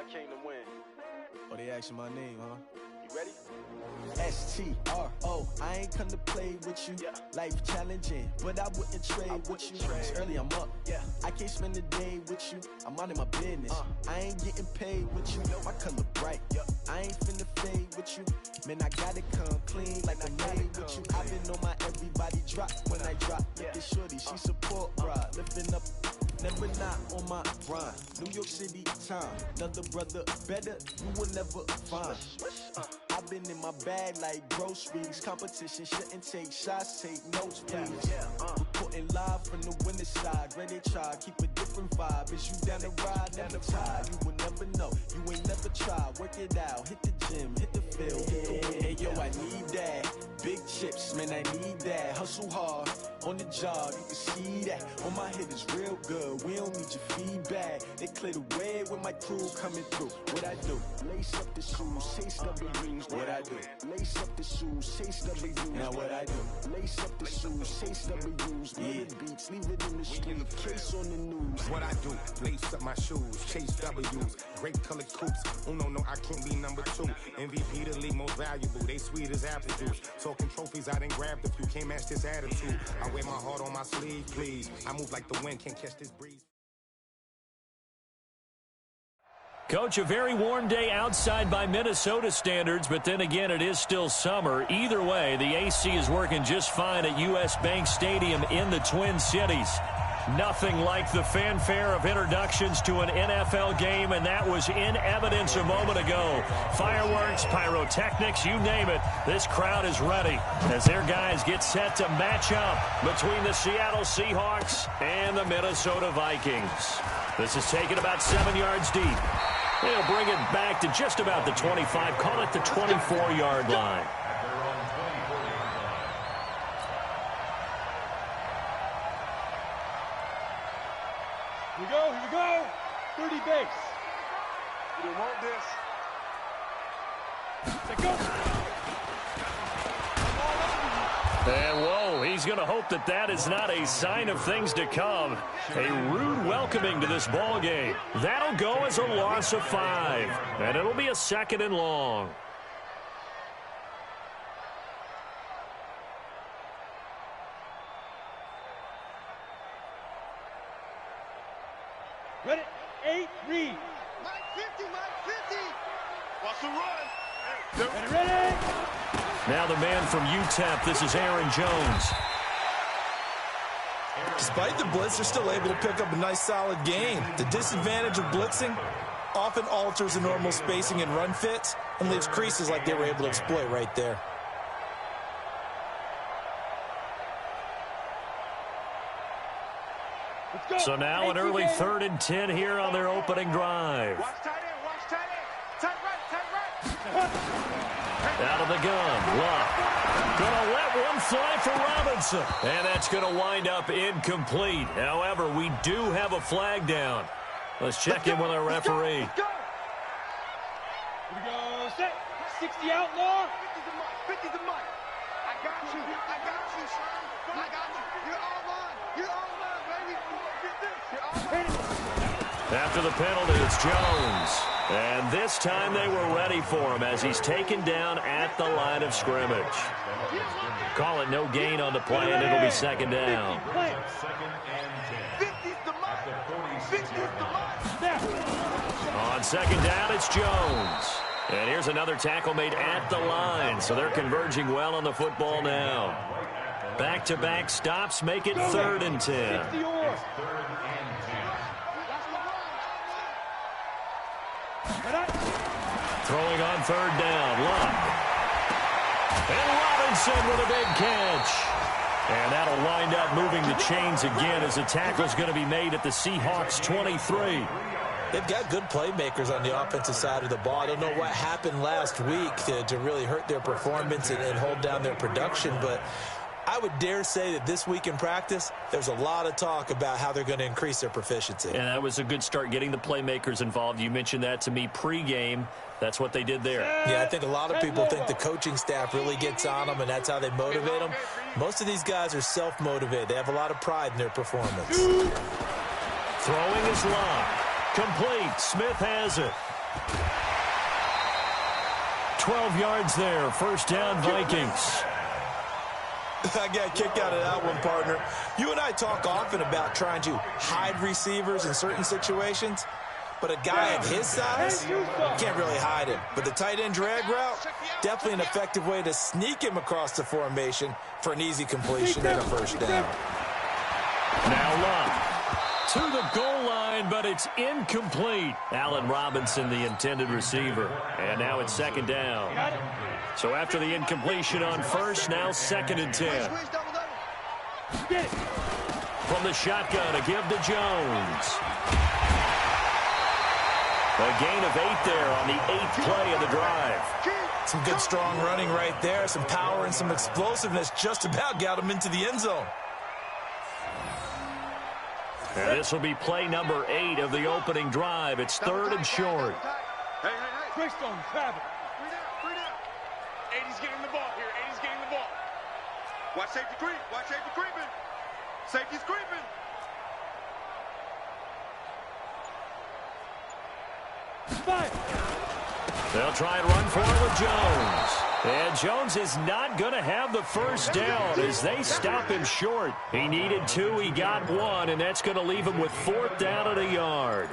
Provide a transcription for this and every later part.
I came to win. Oh, they asking my name, huh? You ready? S-T-R-O, I ain't come to play with you. Yeah. Life challenging, but I wouldn't trade with you. It's early, I'm up. Yeah. I can't spend the day with you. I'm minding my business. I ain't getting paid with you. My color bright. I ain't finna fade with you. Man, I gotta come clean like I made with you. I've been on my everybody drop when I drop. Look at shorty, she support ride. Lifting up, never not on my grind. New York City time. Another brother better, you will never find. I've been in my bag like groceries. Competition shouldn't take shots, take notes, please. Reporting live from the winning side. Ready to try, keep a different vibe. Is you down the ride, down the tide? You will never know, you ain't never tried. Work it out, hit the gym, hit the field, hit the wind. Hey yo, I need that. Big chips, man, I need that. Hustle hard, on the job, you can see that. On my head is real good, we don't need your feedback. They clear the way with my crew coming through. What I do? Lace up the shoes, chase W's. What I do? Lace up the shoes, chase W's. Now what I do? Lace up the shoes, chase W's. Yeah. Beats, leave it in the street, case on the news. What I do? Lace up my shoes, chase W's. Great colored coops. Uno, no, I can't be number 2. MVP the league most valuable. They sweet as apple juice. Talking trophies, I done grabbed a few. Can't match this attitude. I wear my heart on my sleeve, please. I move like the wind, can't catch this breeze. Coach, a very warm day outside by Minnesota standards, but then again, it is still summer. Either way, the AC is working just fine at U.S. Bank Stadium in the Twin Cities. Nothing like the fanfare of introductions to an NFL game, and that was in evidence a moment ago. Fireworks, pyrotechnics, you name it. This crowd is ready as their guys get set to match up between the Seattle Seahawks and the Minnesota Vikings. This is taken about 7 yards deep. They'll bring it back to just about the 25, call it the 24-yard line. Here we go, 30 base. You don't want this. Let's go. And whoa, he's going to hope that that is not a sign of things to come. A rude welcoming to this ball game. That'll go as a loss of 5, and it'll be a 2nd and long. Ready, 8, read. Mike 50, Mike 50. Watch the run. Ready. Now the man from UTEP, this is Aaron Jones. Despite the blitz, they're still able to pick up a nice solid gain. The disadvantage of blitzing often alters the normal spacing and run fits and leaves creases like they were able to exploit right there. So now an early 3rd and 10 here on their opening drive. Watch tight end, watch tight end. Tight right. Out of the gun, Luck. Gonna let one fly for Robinson. And that's gonna wind up incomplete. However, we do have a flag down. Let's check in with our referee. Let's go. Here we go, set. 60 outlaw. 50's the mark, 50's the mark. I got you, son. I got you. You're all mine. You're all mine, baby. Get this. You're all mine. After the penalty, it's Jones. And this time they were ready for him as he's taken down at the line of scrimmage. Call it no gain on the play, and it'll be 2nd down. 50's the mark. 50's the mark. On 2nd down, it's Jones. And here's another tackle made at the line, so they're converging well on the football now. Back-to-back stops make it 3rd and 10. Throwing on 3rd down, Luck. And Robinson with a big catch. And that'll wind up moving the chains again as the tackle's going to be made at the Seahawks 23. They've got good playmakers on the offensive side of the ball. I don't know what happened last week to really hurt their performance and hold down their production, but I would dare say that this week in practice, there's a lot of talk about how they're going to increase their proficiency. And that was a good start getting the playmakers involved. You mentioned that to me pregame. That's what they did there. Yeah, I think a lot of people think the coaching staff really gets on them, and that's how they motivate them. Most of these guys are self-motivated. They have a lot of pride in their performance. Throwing is Luck. Complete. Smith has it. 12 yards there. First down, Vikings. I got a kick out of that one, partner. You and I talk often about trying to hide receivers in certain situations, but a guy of his size, you can't really hide him. But the tight end drag route, definitely an effective way to sneak him across the formation for an easy completion and a first down. Now Love to the goal line, but it's incomplete. Allen Robinson, the intended receiver. And now it's second down. So after the incompletion on first, now 2nd and 10. From the shotgun, a give to Jones. A gain of 8 there on the 8th play of the drive. Some good strong running right there. Some power and some explosiveness just about got him into the end zone. And this will be play number 8 of the opening drive. It's 3rd and short. Hey. Greystone, grab it. 80's getting the ball here. 80's getting the ball. Watch safety creep. Watch safety creeping. Safety's creeping. Fire. They'll try and run for it with Jones. And Jones is not going to have the first down as they stop him short. He needed 2, he got 1, and that's going to leave him with 4th down and a yard.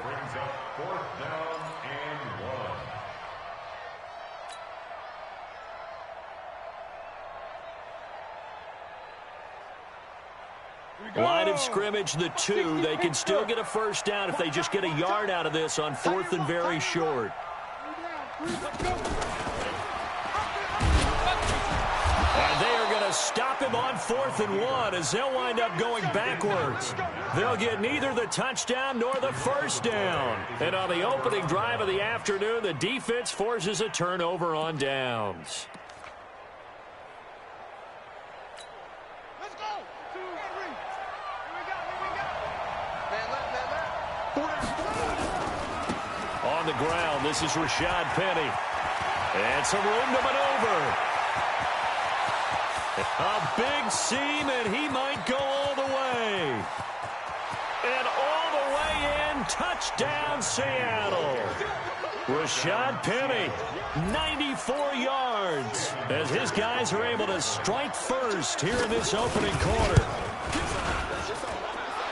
Line of scrimmage, the 2. They can still get a first down if they just get a yard out of this on 4th and very short. And they are going to stop him on 4th and 1 as they'll wind up going backwards. They'll get neither the touchdown nor the first down. And on the opening drive of the afternoon, the defense forces a turnover on downs. Let's go. Here we go. On the ground, this is Rashad Penny. And some room to maneuver. A big seam, and he might go all the way. And all the way in, touchdown Seattle. Rashad Penny, 94 yards, as his guys are able to strike first here in this opening quarter.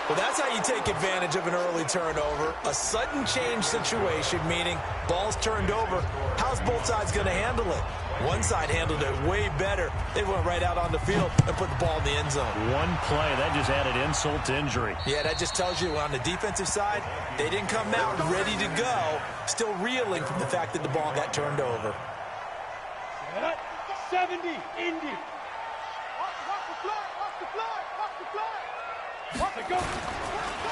Well, that's how you take advantage of an early turnover. A sudden change situation, meaning ball's turned over. How's both sides going to handle it? One side handled it way better. They went right out on the field and put the ball in the end zone. One play, that just added insult to injury. Yeah, that just tells you on the defensive side, they didn't come out ready to go, still reeling from the fact that the ball got turned over. 70, Indy.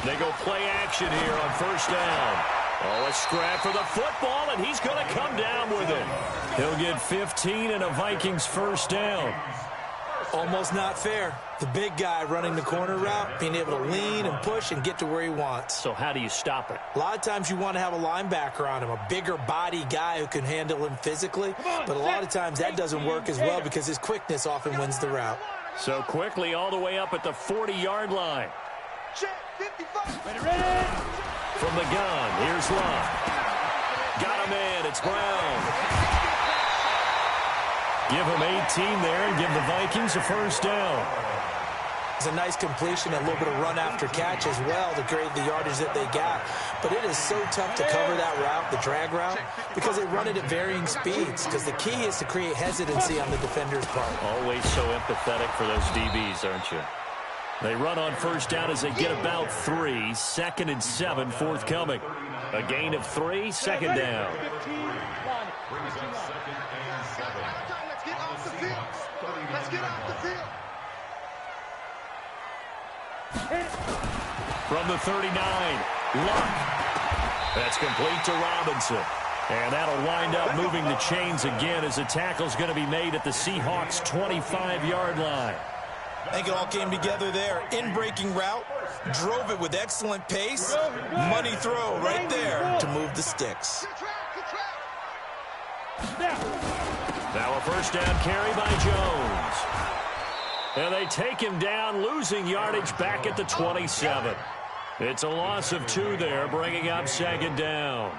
They go play action here on first down. Oh, a scrap for the football, and he's going to come down with it. He'll get 15 and a Vikings first down. Almost not fair. The big guy running the corner route, being able to lean and push and get to where he wants. So how do you stop it? A lot of times you want to have a linebacker on him, a bigger body guy who can handle him physically. But a lot of times that doesn't work as well because his quickness often wins the route. So quickly all the way up at the 40-yard line. Ready. From the gun, here's Love. Got him in, it's Brown. Give him 18 there and give the Vikings a first down. It's a nice completion, a little bit of run after catch as well to create the yardage that they got. But it is so tough to cover that route, the drag route, because they run it at varying speeds. Because the key is to create hesitancy on the defender's part. Always so empathetic for those DBs, aren't you? They run on first down as they get about 3. 2nd and 7 forthcoming. A gain of 3, second down. Let's get off the field. Let's get off the field. From the 39, Luck. That's complete to Robinson. And that'll wind up moving the chains again as the tackle's going to be made at the Seahawks' 25-yard line. I think it all came together there. In-breaking route, drove it with excellent pace. Money throw right there to move the sticks. Now a first down carry by Jones. And they take him down, losing yardage back at the 27. It's a loss of 2 there, bringing up second down.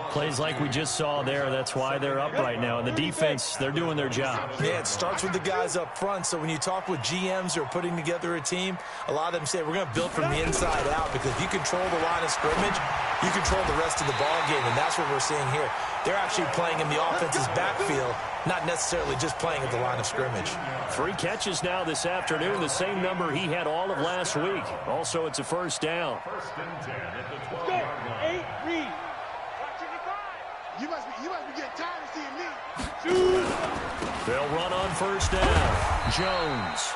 Plays like we just saw there. That's why they're up right now. And the defense, they're doing their job. Yeah, it starts with the guys up front. So when you talk with GMs who are putting together a team, a lot of them say we're going to build from the inside out, because if you control the line of scrimmage, you control the rest of the ball game, and that's what we're seeing here. They're actually playing in the offense's backfield, not necessarily just playing at the line of scrimmage. 3 catches now this afternoon, the same number he had all of last week. Also, it's a first down. Let's go. 8, read. You must be getting tired of seeing me. They'll run on first down. Jones.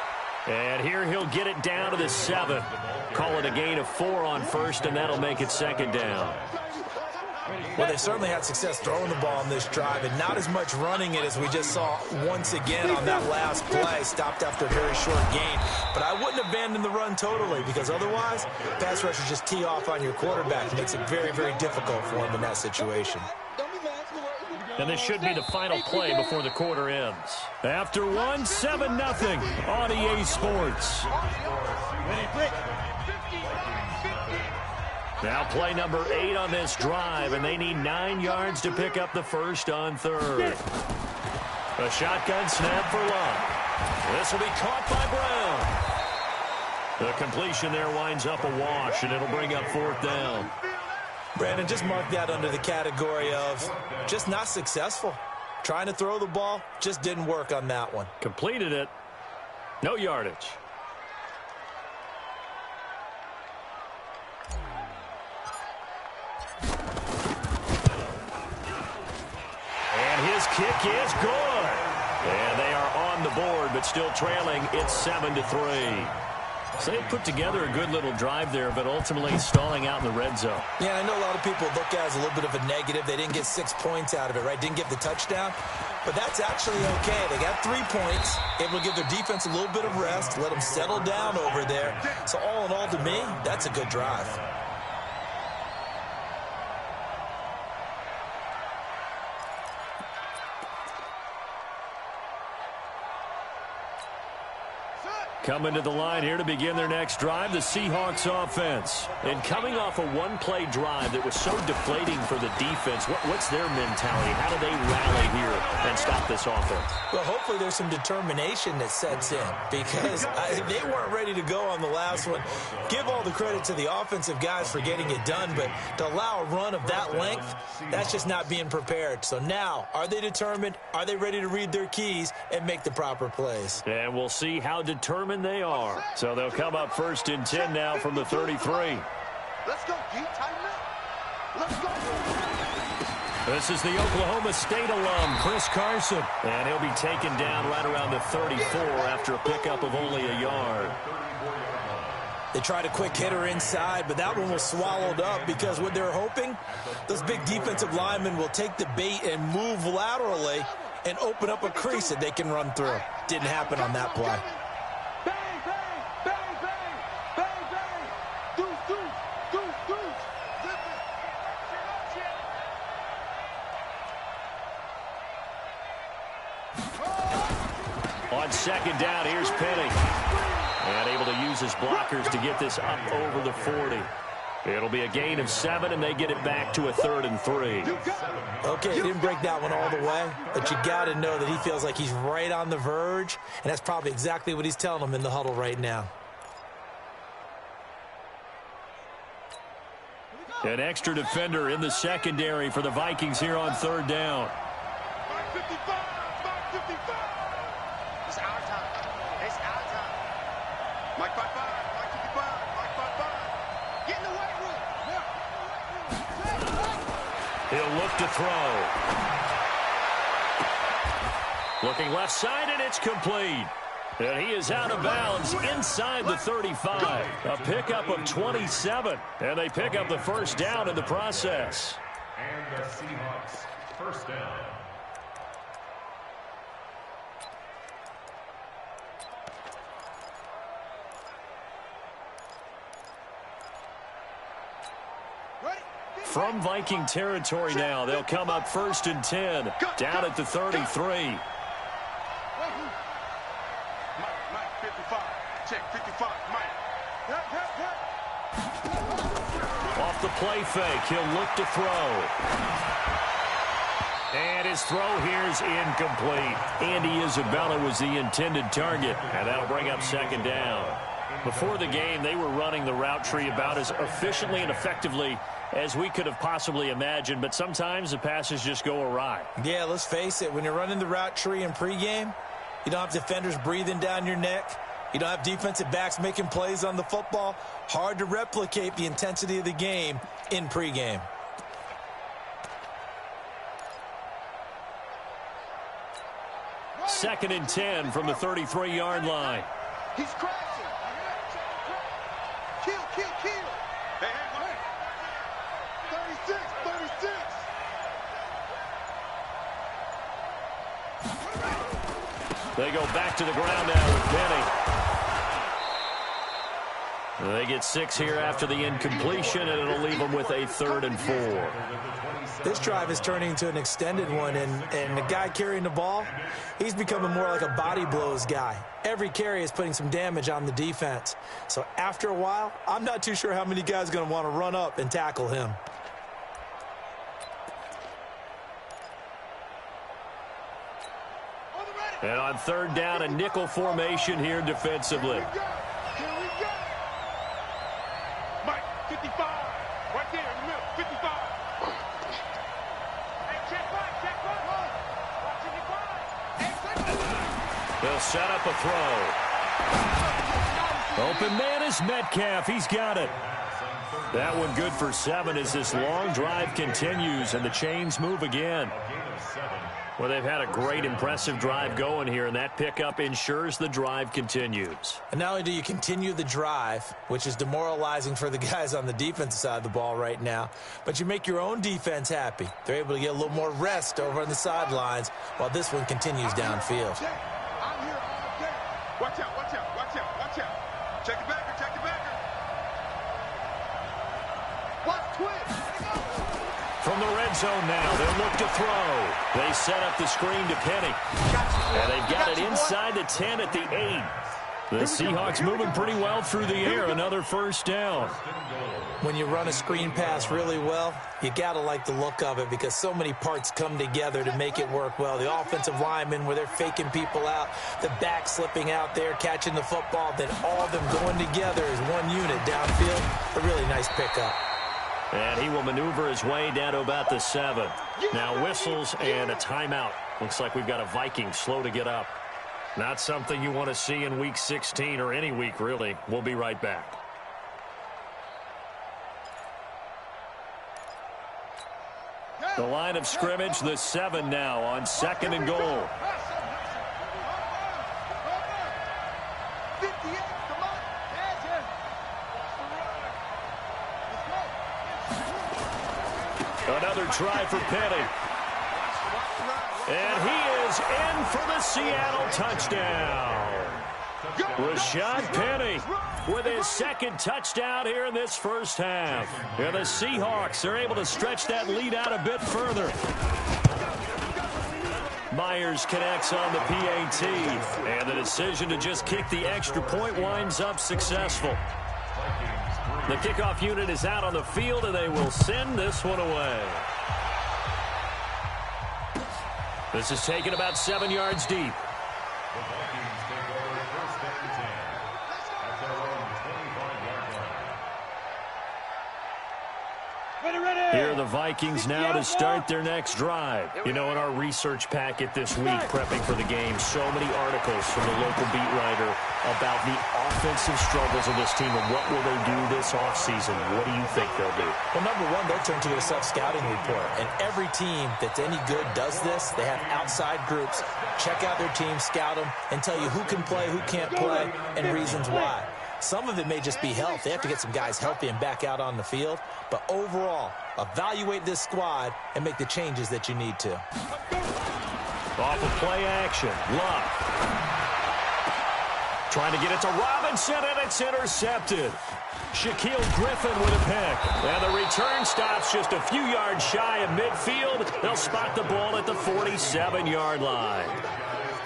And here he'll get it down to the 7. Call it a gain of 4 on first, and that'll make it second down. Well, they certainly had success throwing the ball on this drive, and not as much running it as we just saw once again on that last play. Stopped after a very short gain. But I wouldn't abandon the run totally, because otherwise, pass rushers just tee off on your quarterback. It makes it very, very difficult for him in that situation. And this should be the final play before the quarter ends. After 1, 7-0 on EA Sports. Now play number 8 on this drive, and they need 9 yards to pick up the first on third. A shotgun snap for Love. This will be caught by Brown. The completion there winds up a wash, and it'll bring up 4th down. Brandon, just mark that under the category of just not successful. Trying to throw the ball, just didn't work on that one. Completed it. No yardage. And his kick is good. And they are on the board, but still trailing. It's 7-3. So they put together a good little drive there, but ultimately stalling out in the red zone. Yeah, I know a lot of people look at it as a little bit of a negative. They didn't get 6 points out of it, right? Didn't get the touchdown. But that's actually okay. They got 3 points, able to give their defense a little bit of rest, let them settle down over there. So all in all, to me, that's a good drive. Coming to the line here to begin their next drive, the Seahawks offense. And coming off a 1-play drive that was so deflating for the defense, what's their mentality? How do they rally here and stop this offense? Well, hopefully there's some determination that sets in, because they weren't ready to go on the last one. Give all the credit to the offensive guys for getting it done, but to allow a run of that length, that's just not being prepared. So now, are they determined? Are they ready to read their keys and make the proper plays? And we'll see how determined they are. So they'll come up 1st and 10 now from the 33. Let's go, G. Tighten up. Let's go. This is the Oklahoma State alum, Chris Carson. And he'll be taken down right around the 34 after a pickup of only a yard. They tried a quick hitter inside, but that one was swallowed up, because what they're hoping, those big defensive linemen will take the bait and move laterally and open up a crease that they can run through. Didn't happen on that play. On 2nd down, here's Penny. And able to use his blockers to get this up over the 40. It'll be a gain of 7, and they get it back to a 3rd and 3. Okay, he didn't break that one all the way, but you got to know that he feels like he's right on the verge, and that's probably exactly what he's telling them in the huddle right now. An extra defender in the secondary for the Vikings here on 3rd down. 555. It's our time. It's our time. Mike 55. Mike 55. Mike 55. Get in the weight room. He'll look to throw. Looking left side, and it's complete. And he is out of bounds inside the 35. A pickup of 27. And they pick up the 1st down in the process. And the Seahawks, 1st down. From Viking territory now, they'll come up 1st and 10. Down at the 33. Mike 55. Check 55. Mike. Off the play fake. He'll look to throw. And his throw here is incomplete. Andy Isabella was the intended target, and that'll bring up second down. Before the game, they were running the route tree about as efficiently and effectively as we could have possibly imagined, but sometimes the passes just go awry. Yeah, let's face it. When you're running the route tree in pregame, you don't have defenders breathing down your neck. You don't have defensive backs making plays on the football. Hard to replicate the intensity of the game in pregame. Second and 10 from the 33-yard line. He's crashing. Kill, kill, kill. Hey, 36, 36. They go back to the ground now with Penny. They get 6 here after the incompletion, and it'll leave them with a 3rd and 4. This drive is turning into an extended one, and the guy carrying the ball, he's becoming more like a body blows guy. Every carry is putting some damage on the defense. So after a while, I'm not too sure how many guys are going to want to run up and tackle him. And on 3rd down, a nickel formation here defensively. Here we go. Mike, 55. Right there in the middle, 55. Hey, check back, watch 55. They'll set up a throw. Open man is Metcalf. He's got it. That one good for 7 as this long drive continues and the chains move again. Well, they've had a great, impressive drive going here, and that pickup ensures the drive continues. And not only do you continue the drive, which is demoralizing for the guys on the defensive side of the ball right now, but you make your own defense happy. They're able to get a little more rest over on the sidelines while this one continues downfield. I'm here all day. Watch out, watch out, watch out, watch out. Check the backer, check the backer. Watch twitch. From the red zone now, they'll look to throw. They set up the screen to Penny. And they've got it inside the 10 at the 8. The Seahawks moving pretty well through the air. Another 1st down. When you run a screen pass really well, you got to like the look of it because so many parts come together to make it work well. The offensive linemen where they're faking people out, the back slipping out there, catching the football, then all of them going together as one unit downfield. A really nice pickup. And he will maneuver his way down to about the 7. Now whistles and a timeout. Looks like we've got a Viking slow to get up. Not something you want to see in Week 16 or any week, really. We'll be right back. The line of scrimmage, the 7 now on 2nd and goal. Another try for Penny. And he is in for the Seattle touchdown. Rashad Penny with his 2nd touchdown here in this 1st half. And the Seahawks are able to stretch that lead out a bit further. Myers connects on the PAT. And the decision to just kick the extra point winds up successful. The kickoff unit is out on the field, and they will send this one away. This is taken about 7 yards deep. Here are the Vikings now to start their next drive. You know, in our research packet this week, prepping for the game, so many articles from the local beat writer about the offensive struggles of this team and what will they do this offseason. What do you think they'll do? Well, number one, they'll turn to a self-scouting report. And every team that's any good does this. They have outside groups. Check out their team, scout them, and tell you who can play, who can't play, and reasons why. Some of it may just be health. They have to get some guys healthy and back out on the field. But overall, evaluate this squad and make the changes that you need to. Off of play action. Luck. Trying to get it to Robinson, and it's intercepted. Shaquille Griffin with a pick. And the return stops just a few yards shy of midfield. They'll spot the ball at the 47-yard line.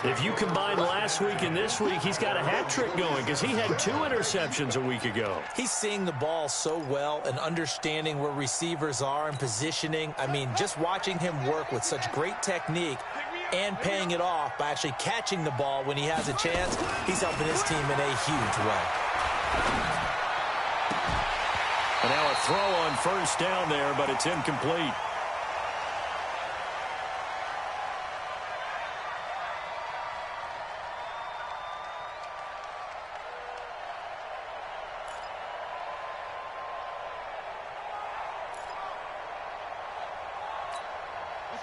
If you combine last week and this week, he's got a hat trick going because he had 2 interceptions a week ago. He's seeing the ball so well and understanding where receivers are and positioning. I mean, just watching him work with such great technique and paying it off by actually catching the ball when he has a chance, he's helping his team in a huge way. And now a throw on first down there, but it's incomplete.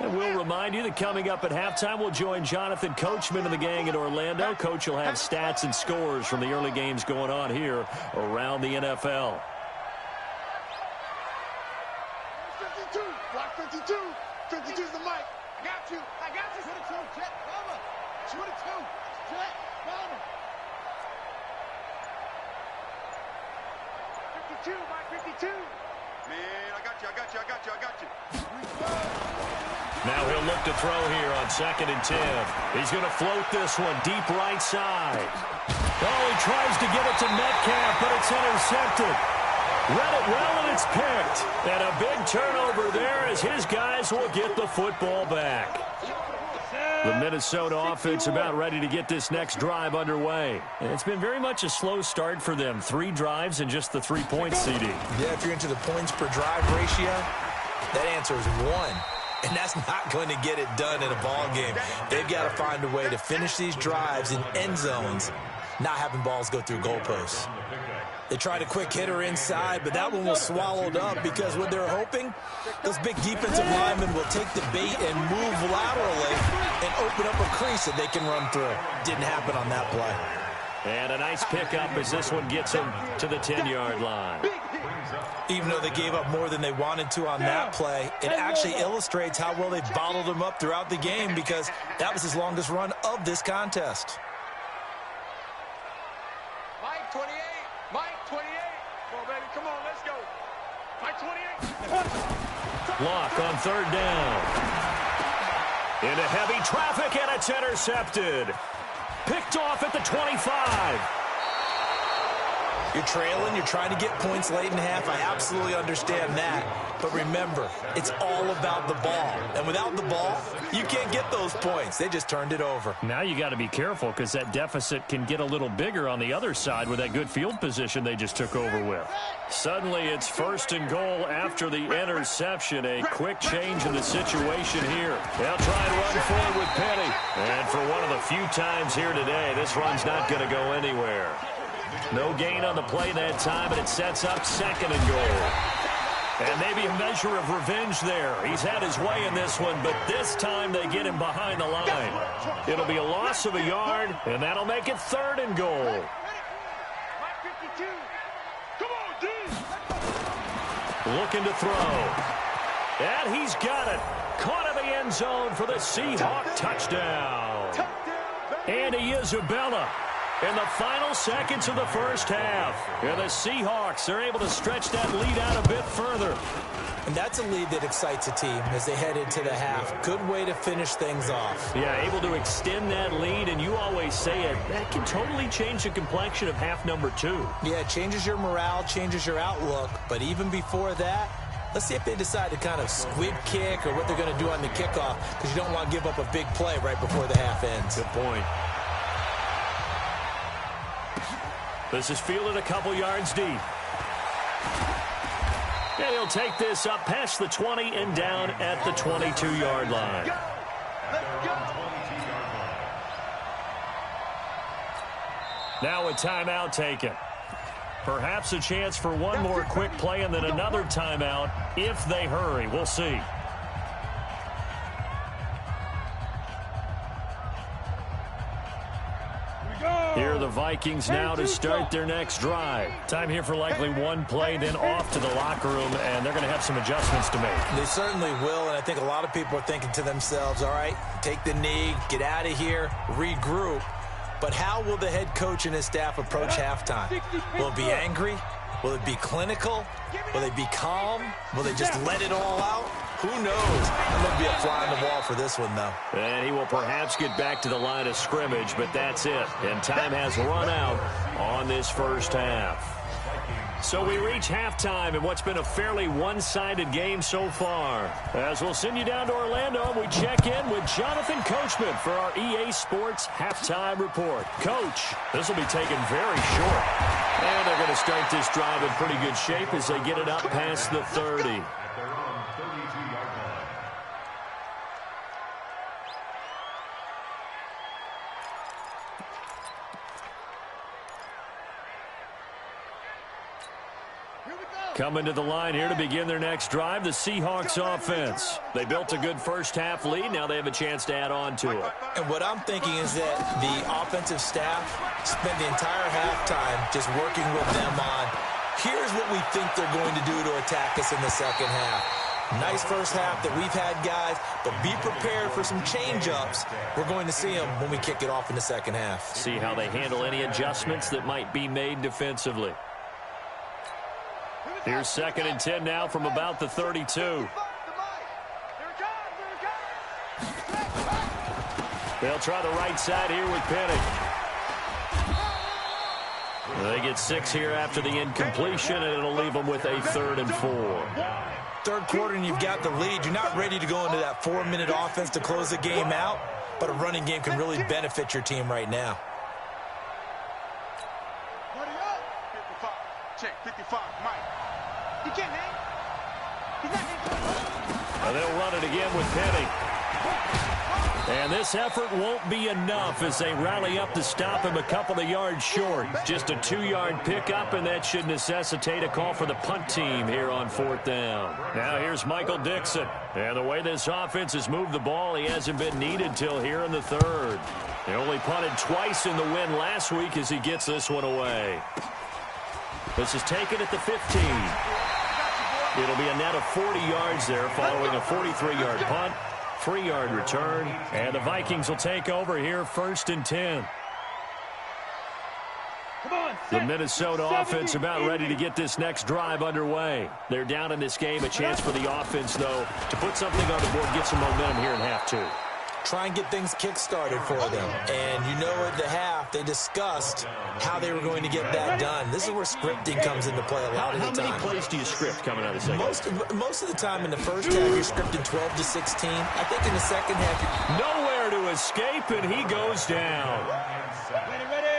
And we'll remind you that coming up at halftime, we'll join Jonathan Coachman and the gang in Orlando. Coach will have stats and scores from the early games going on here around the NFL. 52, block 52. 52's the mic. I got you. 22, jet, cover. 22, jet, cover. 52, Mike 52. Man, I got you. Now he'll look to throw here on 2nd and 10. He's going to float this one deep right side. Oh, he tries to get it to Metcalf, but it's intercepted. Read it well, and it's picked. And a big turnover there as his guys will get the football back. The Minnesota offense about ready to get this next drive underway. And it's been very much a slow start for them. 3 drives and just the 3-point CD. Yeah, if you're into the points per drive ratio, that answer is 1. And that's not going to get it done in a ball game. They've got to find a way to finish these drives in end zones, not having balls go through goalposts. They tried a quick hitter inside, but that one was swallowed up because what they're hoping, those big defensive linemen will take the bait and move laterally and open up a crease that they can run through. Didn't happen on that play. And a nice pickup as this one gets him to the 10-yard line. Even though they gave up more than they wanted to on that play, it actually illustrates how well they bottled them up throughout the game because that was his longest run of this contest. Mike 28. Mike 28. Come on, baby. Come on, let's go. Mike 28. Block on 3rd down. Into heavy traffic, and it's intercepted. Picked off at the 25. You're trailing, you're trying to get points late in half. I absolutely understand that. But remember, it's all about the ball. And without the ball, you can't get those points. They just turned it over. Now you got to be careful because that deficit can get a little bigger on the other side with that good field position they just took over with. Suddenly it's 1st and goal after the interception. A quick change in the situation here. They'll try and run forward with Penny. And for one of the few times here today, this run's not going to go anywhere. No gain on the play that time, and it sets up 2nd and goal. And maybe a measure of revenge there. He's had his way in this one, but this time they get him behind the line. It'll be a loss of a yard, and that'll make it 3rd and goal. Mike 52. Come on, D. Looking to throw. And he's got it. Caught in the end zone for the Seahawk touchdown. Andy Isabella. In the final seconds of the first half. And the Seahawks are able to stretch that lead out a bit further. And that's a lead that excites a team as they head into the half. Good way to finish things off. Yeah, able to extend that lead, and you always say it, that can totally change the complexion of half number 2. Yeah, it changes your morale, changes your outlook. But even before that, let's see if they decide to kind of squib kick or what they're going to do on the kickoff, because you don't want to give up a big play right before the half ends. Good point. This is fielded a couple yards deep. And he'll take this up past the 20 and down at the 22-yard line. Now a timeout taken. Perhaps a chance for one more quick play and then another timeout if they hurry. We'll see. Here are the Vikings now to start their next drive. Time here for likely one play, then off to the locker room, and they're going to have some adjustments to make. They certainly will, and I think a lot of people are thinking to themselves, all right, take the knee, get out of here, regroup. But how will the head coach and his staff approach halftime? Will it be angry? Will it be clinical? Will they be calm? Will they just let it all out? Who knows? I'm going to be a fly on the wall for this one, though. And he will perhaps get back to the line of scrimmage, but that's it. And time has run out on this first half. So we reach halftime in what's been a fairly one-sided game so far. As we'll send you down to Orlando, we check in with Jonathan Coachman for our EA Sports Halftime Report. Coach, this will be taken very short. And they're going to start this drive in pretty good shape as they get it up past the 30. Coming to the line here to begin their next drive, the Seahawks offense. They built a good first-half lead. Now they have a chance to add on to it. And what I'm thinking is that the offensive staff spent the entire halftime just working with them on, here's what we think they're going to do to attack us in the second half. Nice first half that we've had, guys, but be prepared for some change-ups. We're going to see them when we kick it off in the second half. See how they handle any adjustments that might be made defensively. Here's 2nd and 10 now from about the 32. They'll try the right side here with Penny. They get 6 here after the incompletion, and it'll leave them with a 3rd and 4. Third quarter and you've got the lead. You're not ready to go into that 4-minute offense to close the game out, but a running game can really benefit your team right now. Check 55, Mike. You can't, man. They'll run it again with Penny. And this effort won't be enough as they rally up to stop him a couple of yards short. Just a 2-yard pickup, and that should necessitate a call for the punt team here on 4th down. Now here's Michael Dixon. And the way this offense has moved the ball, he hasn't been needed till here in the 3rd. He only punted twice in the win last week as he gets this one away. This is taken at the 15. It'll be a net of 40 yards there following a 43-yard punt, 3-yard return, and the Vikings will take over here 1st and 10. The Minnesota offense about ready to get this next drive underway. They're down in this game. A chance for the offense, though, to put something on the board, get some momentum here in half 2. Try and get things kick-started for them. And you know at the half, they discussed how they were going to get that done. This is where scripting comes into play a lot of the time. How many plays do you script coming out of the second? Most of the time in the first half, you're scripting 12 to 16. I think in the second half, nowhere to escape, and he goes down.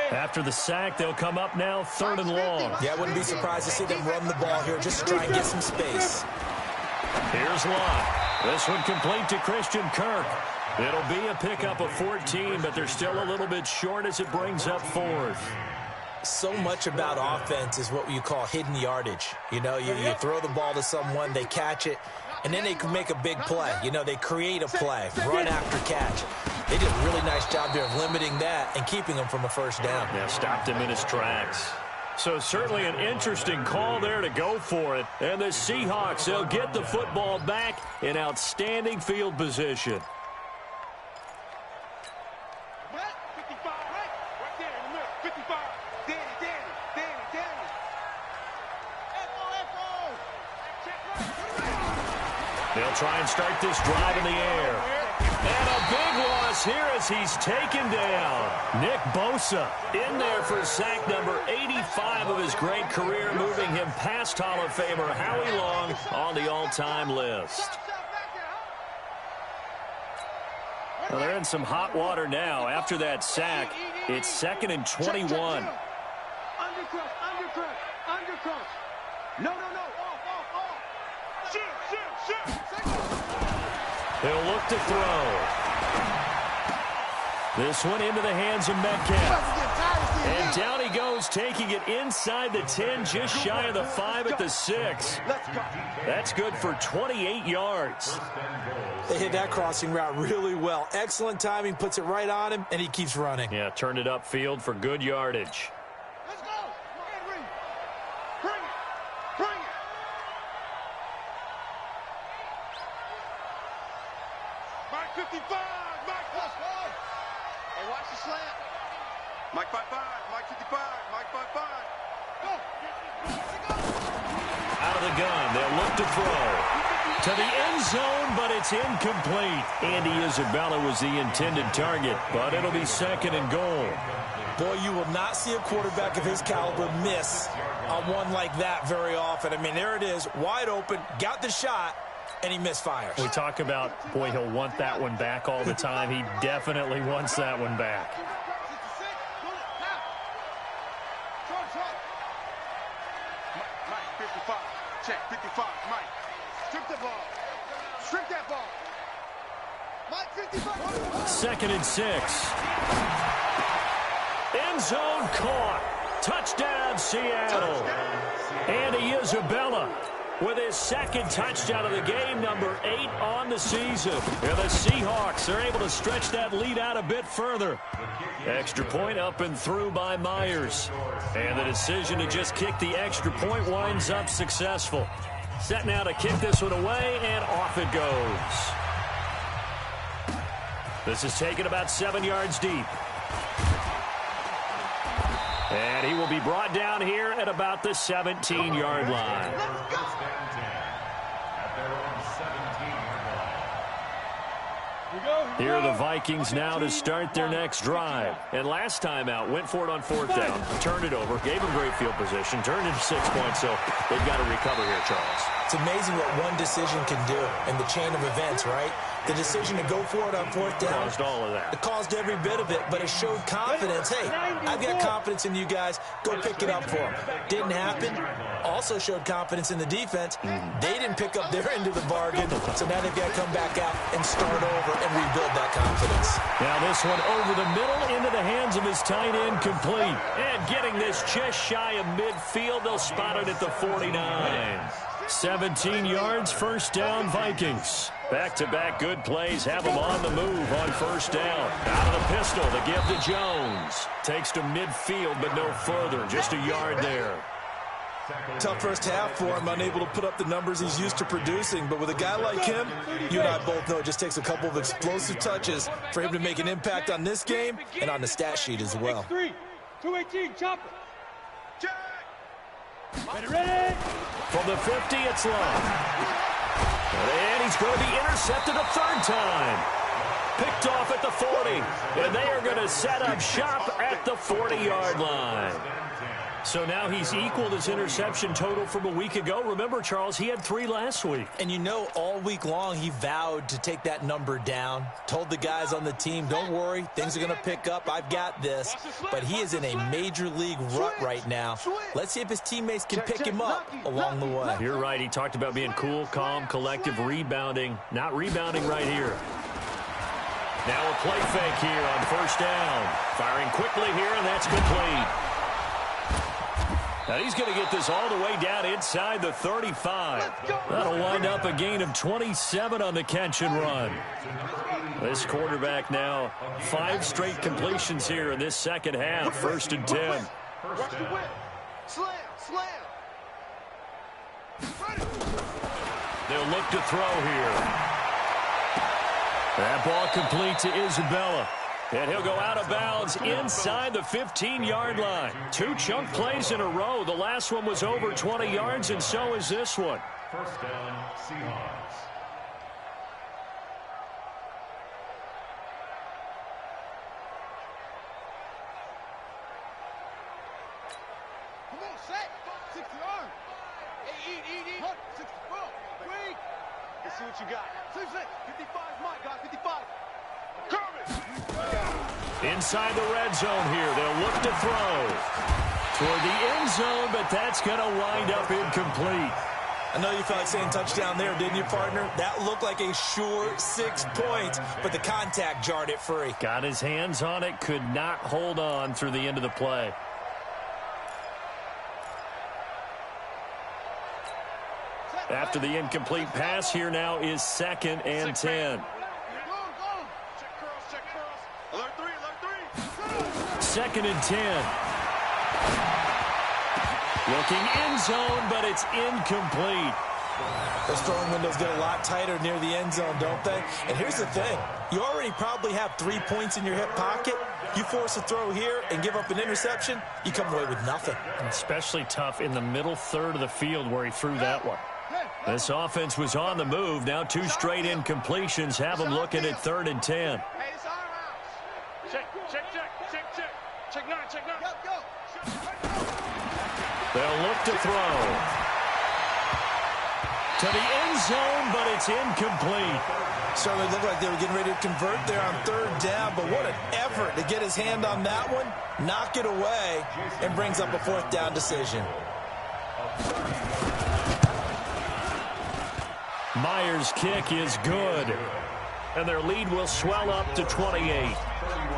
After the sack, they'll come up now 3rd and long. Yeah, I wouldn't be surprised to see them run the ball here just to try and get some space. Here's Lott. This one complete to Christian Kirk. It'll be a pickup of 14, but they're still a little bit short as it brings up 4th. So much about offense is what you call hidden yardage. You know, you throw the ball to someone, they catch it, and then they can make a big play. You know, they create a play, run after catch. They did a really nice job there of limiting that and keeping them from a 1st down. Yeah, stopped him in his tracks. So certainly an interesting call there to go for it. And the Seahawks, they'll get the football back in outstanding field position. They'll try and start this drive in the air. And a big loss here as he's taken down. Nick Bosa in there for sack number 85 of his great career, moving him past Hall of Famer Howie Long on the all-time list. Well, they're in some hot water now. After that sack, it's 2nd and 21. Undercrush. No. Off. Shoot. He'll look to throw. This one into the hands of Metcalf. And down he goes, taking it inside the 10, just shy of the 5 at the 6. That's good for 28 yards. They hit that crossing route really well. Excellent timing, puts it right on him, and he keeps running. Yeah, turned it upfield for good yardage. Let's go. Bring it. Mike 55. Mike 55. Hey, watch the slant. Mike 55. Mike 55. Mike 55. Go. Out of the gun, they'll look to throw. To the end zone, but it's incomplete. Andy Isabella was the intended target, but it'll be 2nd and goal. Boy, you will not see a quarterback of his caliber miss on one like that very often. I mean, there it is, wide open, got the shot, and he misfires. We talk about, boy, he'll want that one back all the time. He definitely wants that one back. Mike, 55. Check, 55, Mike. Strip the ball. Strip that ball. Mike, 55. 2nd and 6. End zone caught. Touchdown, Seattle. Andy Isabella with his 2nd touchdown of the game, number 8 on the season. And the Seahawks are able to stretch that lead out a bit further. Extra point up and through by Myers. And the decision to just kick the extra point winds up successful. Set now to kick this one away, and off it goes. This is taken about 7 yards deep. And he will be brought down here at about the 17-yard line. Here are the Vikings now to start their next drive. And last time out, went for it on 4th down, turned it over, gave him great field position, turned into 6 points, so they've got to recover here, Charles. It's amazing what one decision can do in the chain of events, right? The decision to go for it on 4th down. Caused all of that. It caused every bit of it, but it showed confidence. Hey, I've got confidence in you guys. Go pick it up for them. Didn't happen. Also showed confidence in the defense. They didn't pick up their end of the bargain, so now they've got to come back out and start over and rebuild that confidence. Now this one over the middle into the hands of his tight end, complete. And getting this just shy of midfield, they'll spot it at the 49. 17 yards, 1st down, Vikings. Back-to-back good plays have them on the move on 1st down. Out of the pistol, the give to Jones. Takes to midfield, but no further. Just a yard there. Tough first half for him, unable to put up the numbers he's used to producing. But with a guy like him, you and I both know it just takes a couple of explosive touches for him to make an impact on this game and on the stat sheet as well. 218, chopper. Ready. From the 50, it's long. And he's going to be intercepted a 3rd time. Picked off at the 40. And they are going to set up shop at the 40-yard line. So now he's equaled his interception total from a week ago. Remember, Charles, he had 3 last week. And you know, all week long he vowed to take that number down. Told the guys on the team, don't worry, things are going to pick up. I've got this. But he is in a major league rut right now. Let's see if his teammates can pick him up along the way. You're right. He talked about being cool, calm, collective, rebounding. Not rebounding right here. Now a play fake here on 1st down. Firing quickly here, and that's complete. Now he's going to get this all the way down inside the 35. That'll wind up a gain of 27 on the catch and run. This quarterback now 5 straight completions here in this 2nd half. 1st and 10. They'll look to throw here. That ball complete to Isabella. And he'll go out of bounds inside the 15-yard line. 2 chunk plays in a row. The last one was over 20 yards, and so is this one. 1st down, Seahawks. Come on, set. 60 yards. Hey, eat. 64. Wait. Let's see what you got. 55, Mike, got 55. Inside the red zone here. They'll look to throw toward the end zone, but that's going to wind up incomplete. I know you felt like saying touchdown there, didn't you, partner? That looked like a sure 6 points, but the contact jarred it free. Got his hands on it, could not hold on through the end of the play. After the incomplete pass, here now is 2nd and 10. 2nd and 10. Looking end zone, but it's incomplete. Those throwing windows get a lot tighter near the end zone, don't they? And here's the thing. You already probably have 3 points in your hip pocket. You force a throw here and give up an interception, you come away with nothing. Especially tough in the middle third of the field where he threw that one. This offense was on the move. Now 2 straight incompletions have them looking at 3rd and 10. Hey, it's our house. Check. Check 9. Go. They'll look to throw. To the end zone, but it's incomplete. Certainly looked like they were getting ready to convert there on 3rd down, but what an effort to get his hand on that one, knock it away, and brings up a 4th down decision. Myers' kick is good, and their lead will swell up to 28.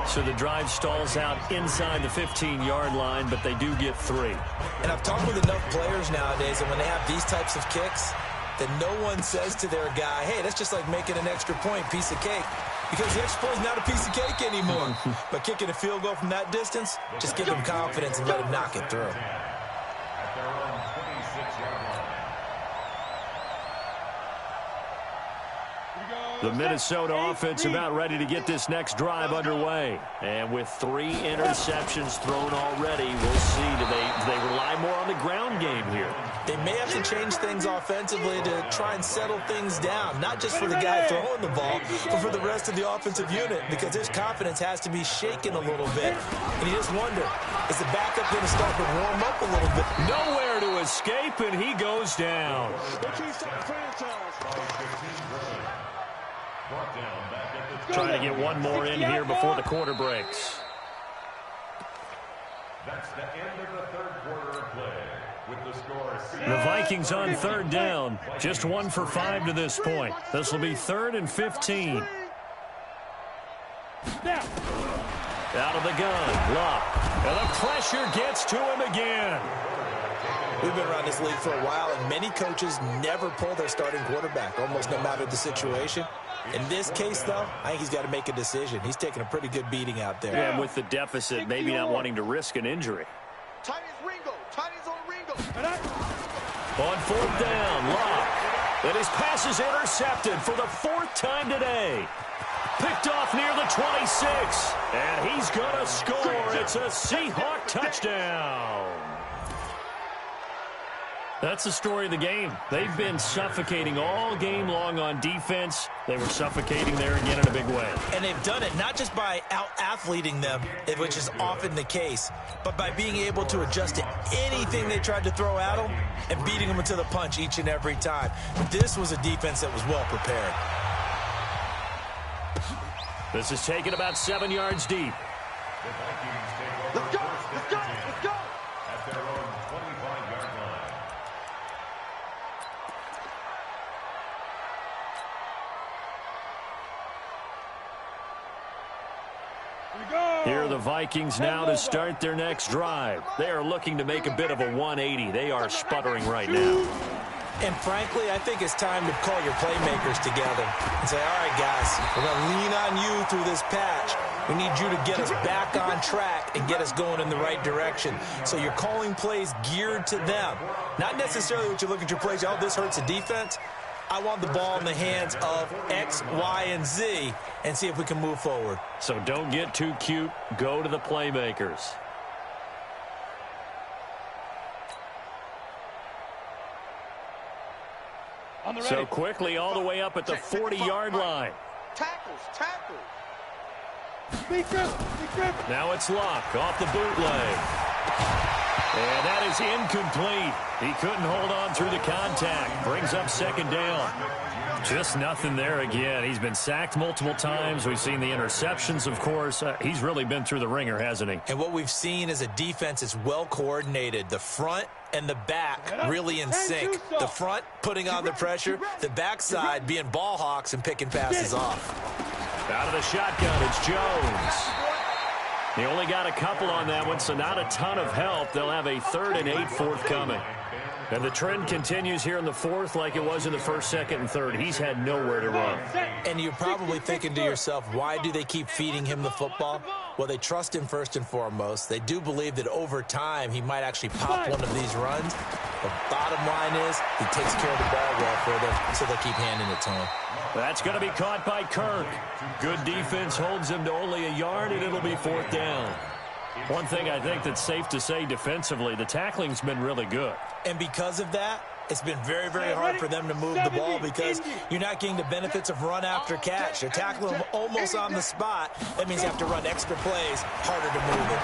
So the drive stalls out inside the 15-yard line, but they do get 3. And I've talked with enough players nowadays, and when they have these types of kicks, that no one says to their guy, hey, that's just like making an extra point, piece of cake. Because the extra point is not a piece of cake anymore. But kicking a field goal from that distance, just give him confidence and let him knock it through. The Minnesota offense about ready to get this next drive underway. And with 3 interceptions thrown already, we'll see. Do they rely more on the ground game here? They may have to change things offensively to try and settle things down, not just for the guy throwing the ball, but for the rest of the offensive unit, because his confidence has to be shaken a little bit. And you just wonder, is the backup going to start to warm up a little bit? Nowhere to escape, and he goes down. Trying to get one more in here before the quarter breaks. That's the end of the 3rd quarter of play. With the score, The Vikings on 3rd down. Just 1 for 5 to this point. This will be 3rd and 15. Out of the gun. Luck. And the pressure gets to him again. We've been around this league for a while, and many coaches never pull their starting quarterback, almost no matter the situation. In this case, though, I think he's got to make a decision. He's taking a pretty good beating out there. And with the deficit, maybe not wanting to risk an injury. Tight is Ringo. Tight is on Ringo. On 4th down, Luck. And his pass is intercepted for the 4th time today. Picked off near the 26. And he's going to score. It's a Seahawk touchdown. That's the story of the game. They've been suffocating all game long on defense. They were suffocating there again in a big way. And they've done it not just by out-athleting them, which is often the case, but by being able to adjust to anything they tried to throw at them and beating them into the punch each and every time. This was a defense that was well prepared. This is taken about 7 yards deep. Let's go. Let's go. Let's go. at their own 25-yard line. Here are the Vikings now to start their next drive. They are looking to make a bit of a 180. They are sputtering right now. And frankly, I think it's time to call your playmakers together and say, all right, guys, we're going to lean on you through this patch. We need you to get us back on track and get us going in the right direction. So you're calling plays geared to them. Not necessarily what you look at your plays, oh, this hurts the defense. I want the ball in the hands of X, Y, and Z and see if we can move forward. So don't get too cute. Go to the playmakers. So quickly all the way up at the 40-yard line. Tackles. Now it's Luck off the bootleg. And that is incomplete. He couldn't hold on through the contact. Brings up second down. Just nothing there again. He's been sacked multiple times. We've seen the interceptions, of course. He's really been through the ringer, hasn't he? And what we've seen is a defense that's well coordinated. The front and the back really in sync. The front putting on the pressure. The backside being ball hawks and picking passes off. Out of the shotgun, it's Jones. He only got a couple on that one, so not a ton of help. They'll have a 3rd and 8 forthcoming. And the trend continues here in the 4th like it was in the 1st, 2nd, and 3rd. He's had nowhere to run. And you're probably thinking to yourself, why do they keep feeding him the football? Well, they trust him first and foremost. They do believe that over time he might actually pop one of these runs. The bottom line is he takes care of the ball well for them, so they'll keep handing it to him. That's going to be caught by Kirk. Good defense holds him to only a yard, and it'll be 4th down. One thing I think that's safe to say defensively, the tackling's been really good. And because of that, It's been very, very hard for them to move the ball because you're not getting the benefits of run after catch. They're tackling them almost on the spot. That means you have to run extra plays, harder to move it.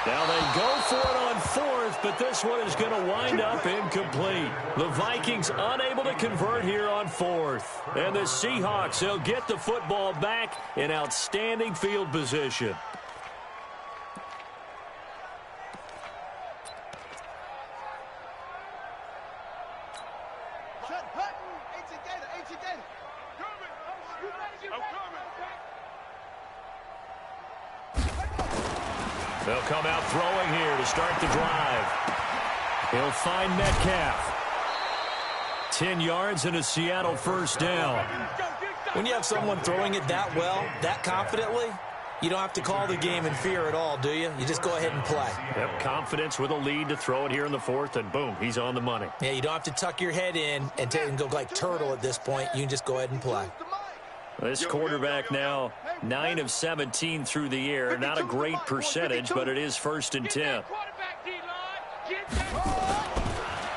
Now they go for it on fourth, but this one is going to wind up incomplete. The Vikings unable to convert here on fourth. And the Seahawks, they'll get the football back in outstanding field position. They'll come out throwing here to start the drive. He'll find Metcalf. 10 yards and a Seattle first down. When you have someone throwing it that well, that confidently, you don't have to call the game in fear at all, do you? You just go ahead and play. Yep, confidence with a lead to throw it here in the fourth, and boom, he's on the money. Yeah, you don't have to tuck your head in and go like turtle at this point. You can just go ahead and play. This quarterback now 9 of 17 through the air. Not a great percentage, but it is 1st and 10.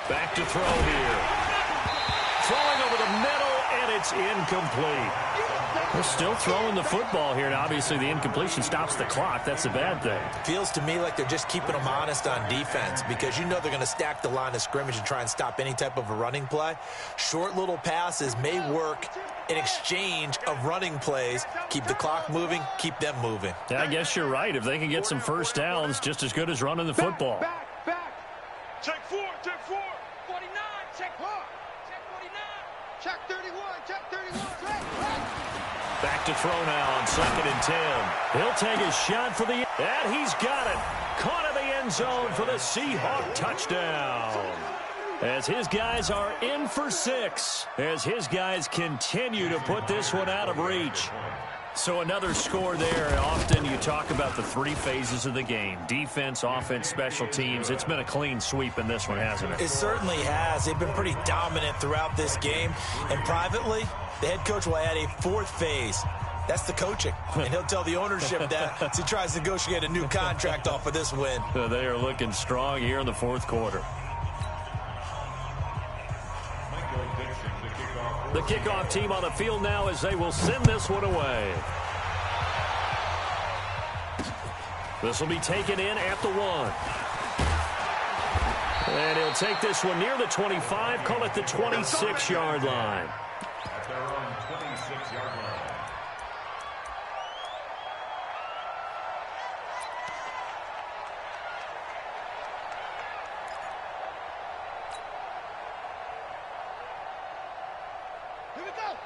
Back to throw here. Throwing over the middle, and it's incomplete. They're still throwing the football here, and obviously the incompletion stops the clock. That's a bad thing. Feels to me like they're just keeping them honest on defense because you know they're going to stack the line of scrimmage and try and stop any type of a running play. Short little passes may work in exchange of running plays. Keep the clock moving, keep them moving. Yeah, I guess you're right. If they can get some first downs, just as good as running the football. Back. Check 4, 49, check 4, check 49, check 31, check 31, Back to throw now on 2nd and 10. He'll take a shot for the... And he's got it. Caught in the end zone for the Seahawk touchdown. As his guys are in for 6. As his guys continue to put this one out of reach. So another score there. Often you talk about the 3 phases of the game. Defense, offense, special teams. It's been a clean sweep in this one, hasn't it? It certainly has. They've been pretty dominant throughout this game. And privately, the head coach will add a 4th phase. That's the coaching. And he'll tell the ownership that as he tries to negotiate a new contract off of this win. They are looking strong here in the 4th quarter. The kickoff team on the field now as they will send this one away. This will be taken in at the 1. And he'll take this one near the 25, call it the 26-yard line. At their own 26-yard line.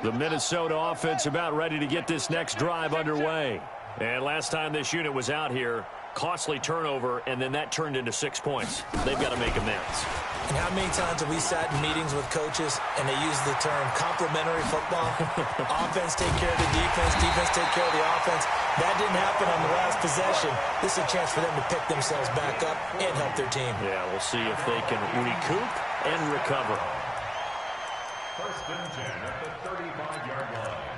The Minnesota offense about ready to get this next drive underway. And last time this unit was out here, costly turnover, and then that turned into 6 points. They've got to make amends. And how many times have we sat in meetings with coaches and they use the term complementary football? Offense take care of the defense, defense take care of the offense. That didn't happen on the last possession. This is a chance for them to pick themselves back up and help their team. Yeah, we'll see if they can recoup and recover. 1st and 10 at the 35-yard line.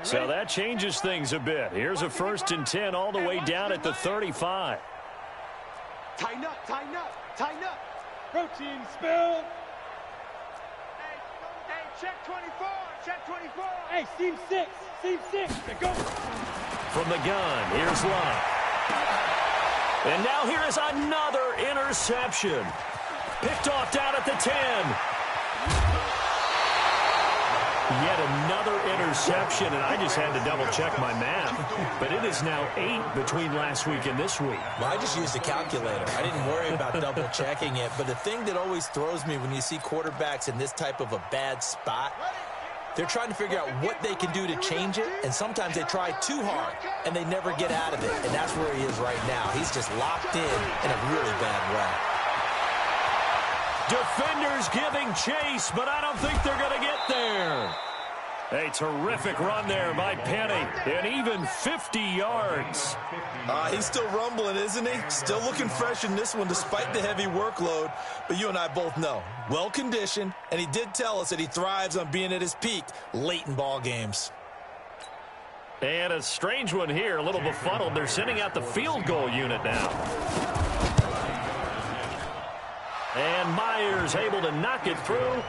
So that changes things a bit. Here's a 1st and 10 all the way down at the 35. Tighten up, tighten up, tighten up. Protein spill. Hey, check 24, check 24. Hey, seam 6, go. From the gun, here's Love. And now here is another interception. Picked off down at the 10. Yet another interception, and I just had to double-check my math. But it is now 8 between last week and this week. Well, I just used a calculator. I didn't worry about double-checking it. But the thing that always throws me when you see quarterbacks in this type of a bad spot, they're trying to figure out what they can do to change it, and sometimes they try too hard, and they never get out of it. And that's where he is right now. He's just locked in a really bad way. Defenders giving chase, but I don't think they're going to get there. A terrific run there by Penny, and even 50 yards. He's still rumbling, isn't he? Still looking fresh in this one despite the heavy workload. But you and I both know, well-conditioned, and he did tell us that he thrives on being at his peak late in ball games. And a strange one here, a little befuddled. They're sending out the field goal unit now. And Myers able to knock it through.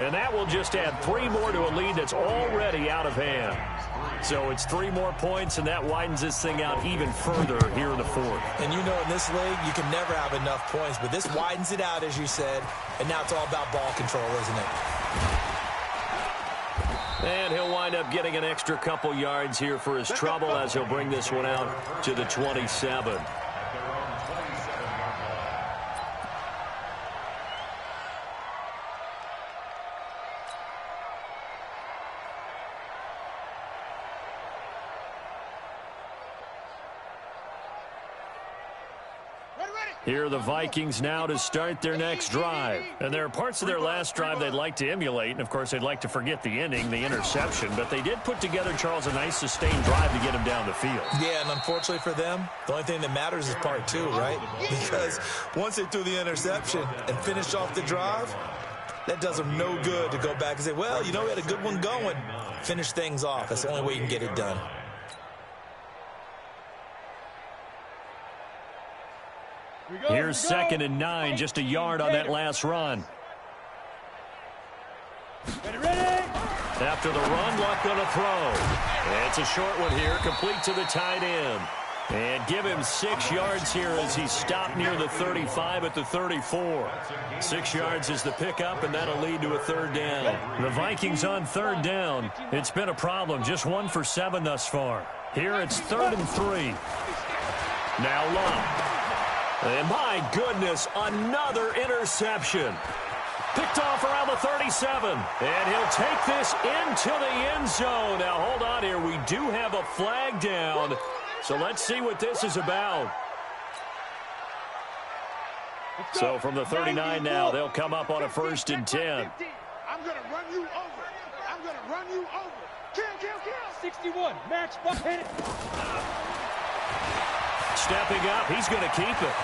And that will just add 3 more to a lead that's already out of hand. So it's 3 more points, and that widens this thing out even further here in the fourth. And you know in this league, you can never have enough points. But this widens it out, as you said. And now it's all about ball control, isn't it? And he'll wind up getting an extra couple yards here for his trouble as he'll bring this one out to the 27. Here are the Vikings now to start their next drive. And there are parts of their last drive they'd like to emulate. And, of course, they'd like to forget the ending, the interception. But they did put together, Charles, a nice sustained drive to get him down the field. Yeah, and unfortunately for them, the only thing that matters is part 2, right? Because once they threw the interception and finished off the drive, that does them no good to go back and say, well, you know, we had a good one going. Finish things off. That's the only way you can get it done. Here's 2nd and 9, just a yard on that last run. After the run, Luck on a throw. It's a short one here, complete to the tight end. And give him 6 yards here as he's stopped near the 35 at the 34. 6 yards is the pickup, and that'll lead to a 3rd down. The Vikings on 3rd down. It's been a problem, just 1 for 7 thus far. Here it's 3rd and 3. Now Luck. And my goodness, another interception. Picked off around the 37. And he'll take this into the end zone. Now, hold on here. We do have a flag down. So let's see what this is about. So from the 39 now, they'll come up on a 1st and 10. I'm going to run you over. I'm going to run you over. Kill. 61. Match. Hit it. Stepping up, he's going to keep it.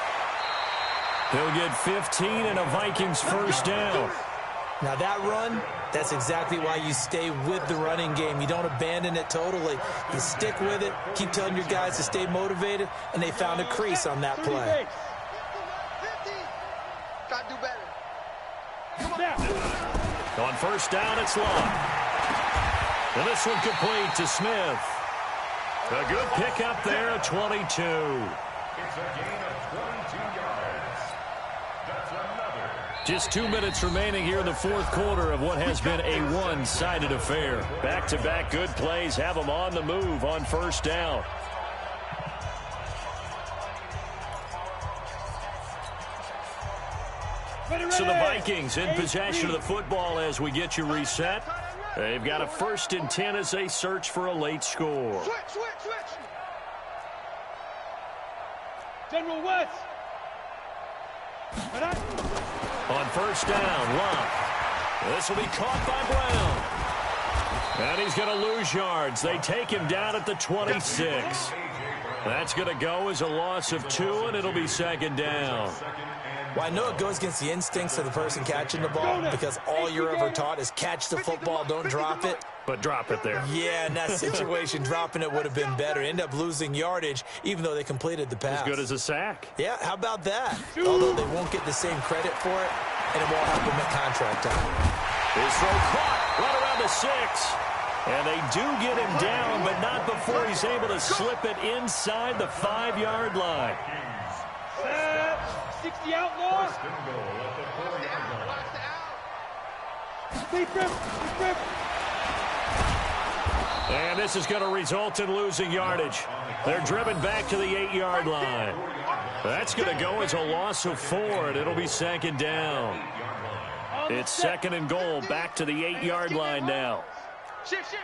He'll get 15 and a Vikings 1st down. Now that run, that's exactly why you stay with the running game. You don't abandon it totally. You stick with it, keep telling your guys to stay motivated, and they found a crease on that play. Got to do better. On 1st down, it's Luck. And this one complete to Smith. A good pickup there at 22. It's a gain of 22 yards. That's another. Just 2 minutes remaining here in the 4th quarter of what has been a one-sided affair. Back-to-back good plays have them on the move on 1st down. So the Vikings in possession of the football as we get you reset. They've got a 1st and 10 as they search for a late score. Switch. General West. On 1st down, Luck. This will be caught by Brown. And he's going to lose yards. They take him down at the 26. That's going to go as a loss of 2, and it'll be 2nd down. Well, I know it goes against the instincts of the person catching the ball because all you're ever taught is catch the football, don't drop it. But drop it there. Yeah, in that situation, dropping it would have been better. End up losing yardage, even though they completed the pass. As good as a sack. Yeah, how about that? Although they won't get the same credit for it, and it won't help them at contract time. His throw caught right around the 6. And they do get him down, but not before he's able to slip it inside the 5-yard line. 60 outlaws. First and goal at the 4-yard line. Deep rip. And this is going to result in losing yardage. They're driven back to the 8-yard line. That's going to go as a loss of 4, and it'll be 2nd down. It's 2nd and goal, back to the 8-yard line now. Shift.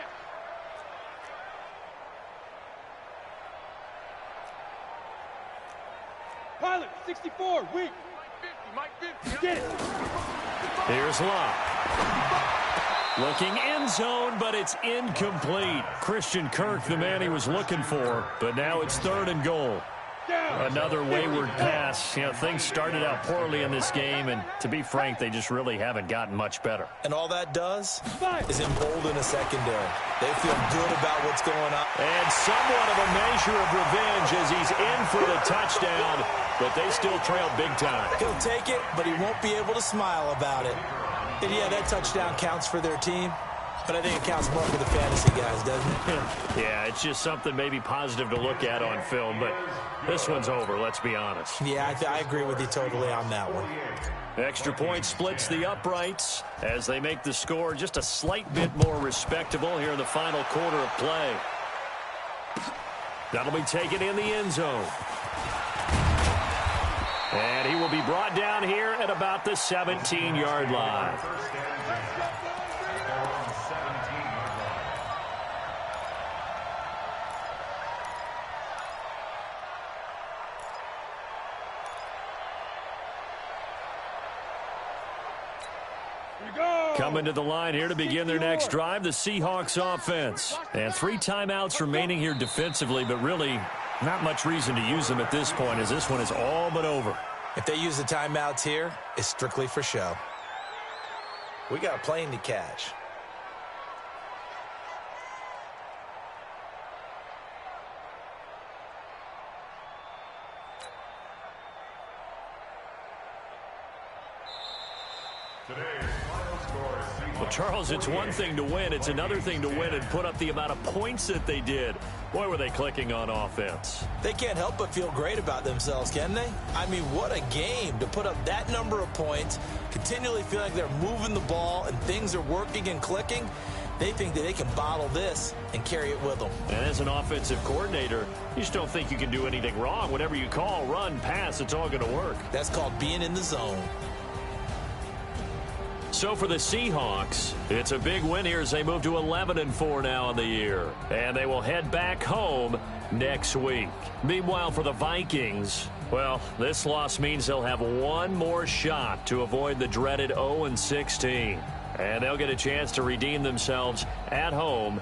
Pilot, 64, weak. Mike 50. Get it. Here's Luck. Looking end zone, but it's incomplete. Christian Kirk, the man he was looking for, but now it's 3rd and goal. Another wayward pass. You know, things started out poorly in this game, and to be frank, they just really haven't gotten much better. And all that does is embolden a secondary. They feel good about what's going on. And somewhat of a measure of revenge as he's in for the touchdown, but they still trail big time. He'll take it, but he won't be able to smile about it. And yeah, that touchdown counts for their team, but I think it counts more for the fantasy guys, doesn't it? Yeah, it's just something maybe positive to look at on film, but this one's over, let's be honest. Yeah, I agree with you totally on that one. Extra point splits the uprights as they make the score just a slight bit more respectable here in the final quarter of play. That'll be taken in the end zone. And he will be brought down here at about the 17-yard line. Coming to the line here to begin their next drive, the Seahawks offense. And 3 timeouts remaining here defensively, but really not much reason to use them at this point as this one is all but over. If they use the timeouts here, it's strictly for show. We got a plane to catch. Well, Charles, it's one thing to win. It's another thing to win and put up the amount of points that they did. Boy, were they clicking on offense. They can't help but feel great about themselves, can they? I mean, what a game to put up that number of points, continually feel like they're moving the ball and things are working and clicking. They think that they can bottle this and carry it with them. And as an offensive coordinator, you just don't think you can do anything wrong. Whatever you call, run, pass, it's all going to work. That's called being in the zone. So for the Seahawks, it's a big win here as they move to 11-4 now in the year. And they will head back home next week. Meanwhile, for the Vikings, well, this loss means they'll have one more shot to avoid the dreaded 0-16. And they'll get a chance to redeem themselves at home